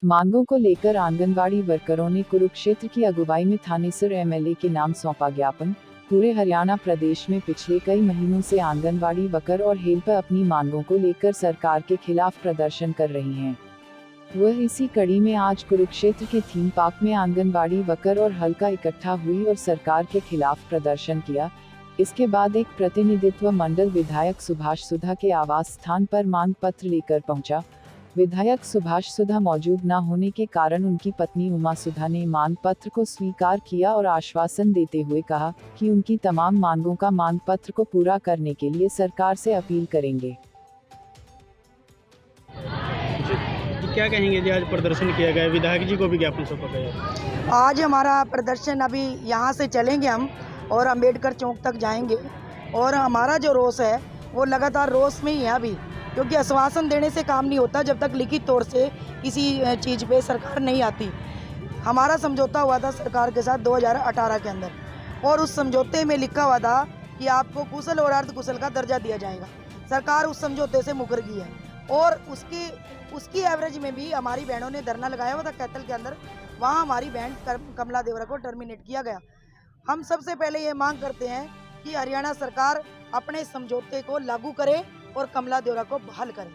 मांगों को लेकर आंगनबाड़ी वर्करों ने कुरुक्षेत्र की अगुवाई में थानेसर एमएलए के नाम सौंपा ज्ञापन। पूरे हरियाणा प्रदेश में पिछले कई महीनों से आंगनबाड़ी वर्कर और हेल्पर अपनी मांगों को लेकर सरकार के खिलाफ प्रदर्शन कर रही हैं। वह इसी कड़ी में आज कुरुक्षेत्र के थीम पार्क में आंगनबाड़ी वर्कर और हल्का इकट्ठा हुई और सरकार के खिलाफ प्रदर्शन किया। इसके बाद एक प्रतिनिधित्व मंडल विधायक सुभाष सुधा के आवास स्थान पर मांग पत्र लेकर पहुंचा। विधायक सुभाष सुधा मौजूद न होने के कारण उनकी पत्नी उमा सुधा ने मांग पत्र को स्वीकार किया और आश्वासन देते हुए कहा कि उनकी तमाम मांगों का मांग पत्र को पूरा करने के लिए सरकार से अपील करेंगे। क्या कहेंगे जी, आज प्रदर्शन किया गया, विधायक जी को भी ज्ञापन सौंपा गया। आज हमारा प्रदर्शन अभी यहाँ से चलेंगे हम और अंबेडकर चौक तक जाएंगे और हमारा जो रोष है वो लगातार रोष में ही है अभी, क्योंकि आश्वासन देने से काम नहीं होता जब तक लिखित तौर से किसी चीज़ पे सरकार नहीं आती। हमारा समझौता हुआ था सरकार के साथ 2018 के अंदर और उस समझौते में लिखा हुआ था कि आपको कुशल और अर्ध कुशल का दर्जा दिया जाएगा। सरकार उस समझौते से मुकर गई है और उसकी एवरेज में भी हमारी बहनों ने धरना लगाया हुआ था कैथल के अंदर, वहाँ हमारी बहन कमला देवरा को टर्मिनेट किया गया। हम सबसे पहले ये मांग करते हैं कि हरियाणा सरकार अपने समझौते को लागू करे और कमला देवरा को बहाल करे।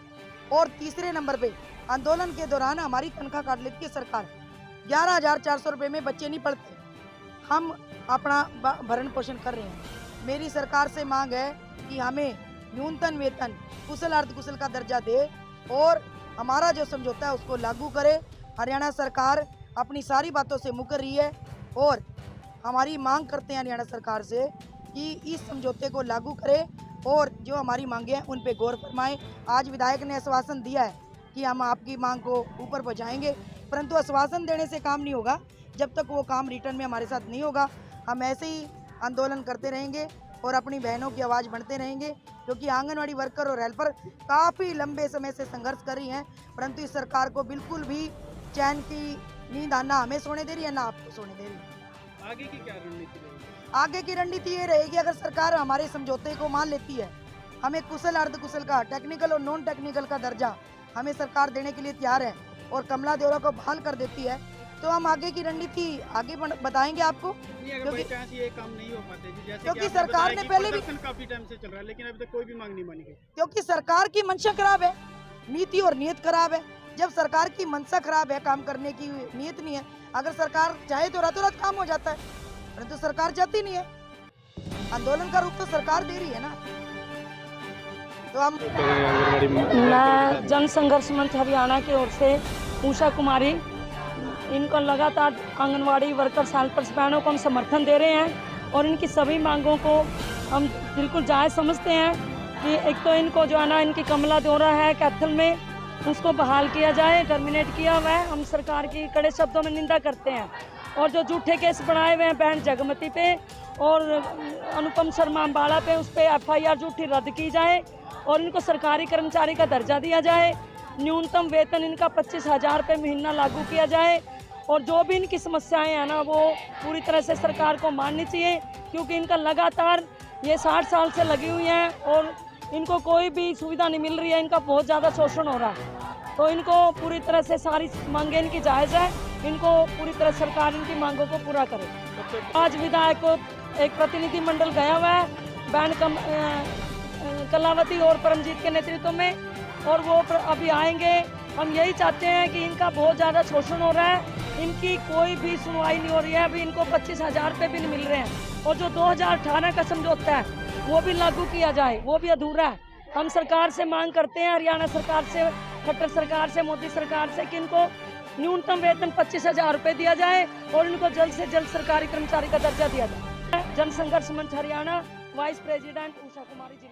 और तीसरे नंबर पे आंदोलन के दौरान हमारी तनख्वाह काट लेती है सरकार, 11,400 रुपये में बच्चे नहीं पढ़ते, हम अपना भरण पोषण कर रहे हैं। मेरी सरकार से मांग है कि हमें न्यूनतम वेतन कुशल अर्ध कुशल का दर्जा दे और हमारा जो समझौता है उसको लागू करे। हरियाणा सरकार अपनी सारी बातों से मुकर रही है और हमारी मांग करते हैं हरियाणा सरकार से कि इस समझौते को लागू करे और जो हमारी मांगे हैं उन पे गौर फरमाएं। आज विधायक ने आश्वासन दिया है कि हम आपकी मांग को ऊपर पहुंचाएंगे, परंतु आश्वासन देने से काम नहीं होगा जब तक वो काम रिटर्न में हमारे साथ नहीं होगा। हम ऐसे ही आंदोलन करते रहेंगे और अपनी बहनों की आवाज़ बढ़ते रहेंगे, क्योंकि आंगनवाड़ी वर्कर और हेल्पर काफ़ी लंबे समय से संघर्ष कर रही हैं, परंतु इस सरकार को बिल्कुल भी चैन की नींद ना हमें सोने दे रही है ना आपको सोने दे रही है। आगे की क्या रणनीति रहेगी? आगे की रणनीति ये रहेगी, अगर सरकार हमारे समझौते को मान लेती है, हमें कुशल अर्ध कुशल का टेक्निकल और नॉन टेक्निकल का दर्जा हमें सरकार देने के लिए तैयार है और कमला देवरा को बहाल कर देती है, तो हम आगे की रणनीति आगे बताएंगे आपको। क्योंकि ये काम नहीं हो पाते जी, जैसे क्योंकि सरकार ने पहले भी काफी टाइम से चल रहा है लेकिन अभी तक कोई भी मांग नहीं मानी गई, क्योंकि सरकार की मंशा खराब है, नीति और नीयत खराब है। जब सरकार की मंशा खराब है, काम करने की नीयत नहीं है, अगर सरकार चाहे तो रातों रात काम हो जाता है, परंतु सरकार चाहती नहीं है। आंदोलन का रूप तो सरकार दे रही है ना। तो हम मैं जन संघर्ष मंच हरियाणा की ओर से उषा कुमारी, इनको लगातार आंगनवाड़ी वर्कर्स हेल्पर्स बहनों को हम समर्थन दे रहे हैं और इनकी सभी मांगों को हम बिल्कुल जायज़ समझते हैं कि एक तो इनको जो है ना, इनकी कमला देवरा है कैथल में, उसको बहाल किया जाए, टर्मिनेट किया हुआ है। हम सरकार की कड़े शब्दों में निंदा करते हैं और जो झूठे केस बनाए हुए हैं बहन जगमती पे और अनुपम शर्मा अम्बाड़ा पे, उस पर FIR झूठी रद्द की जाए और इनको सरकारी कर्मचारी का दर्जा दिया जाए। न्यूनतम वेतन इनका 25,000 रुपये महीना लागू किया जाए और जो भी इनकी समस्याएं हैं ना, वो पूरी तरह से सरकार को माननी चाहिए, क्योंकि इनका लगातार ये 60 साल से लगी हुई हैं और इनको कोई भी सुविधा नहीं मिल रही है, इनका बहुत ज़्यादा शोषण हो रहा है। तो इनको पूरी तरह से सारी मांगें इनकी जायज़ है, इनको पूरी तरह सरकार इनकी मांगों को पूरा करे। आज विधायक को एक प्रतिनिधि मंडल गया हुआ है बहन कलावती और परमजीत के नेतृत्व में, और वो अभी आएंगे। हम यही चाहते हैं कि इनका बहुत ज़्यादा शोषण हो रहा है, इनकी कोई भी सुनवाई नहीं हो रही है, अभी इनको 25,000 रुपये भी नहीं मिल रहे हैं और जो 2018 का समझौता है वो भी लागू किया जाए, वो भी अधूरा है। हम सरकार से मांग करते हैं, हरियाणा सरकार से, खट्टर सरकार से, मोदी सरकार से, कि इनको न्यूनतम वेतन 25,000 रुपये दिया जाए और इनको जल्द से जल्द सरकारी कर्मचारी का दर्जा दिया जाए। जन संघर्ष मंच हरियाणा, वाइस प्रेसिडेंट उषा कुमारी जी।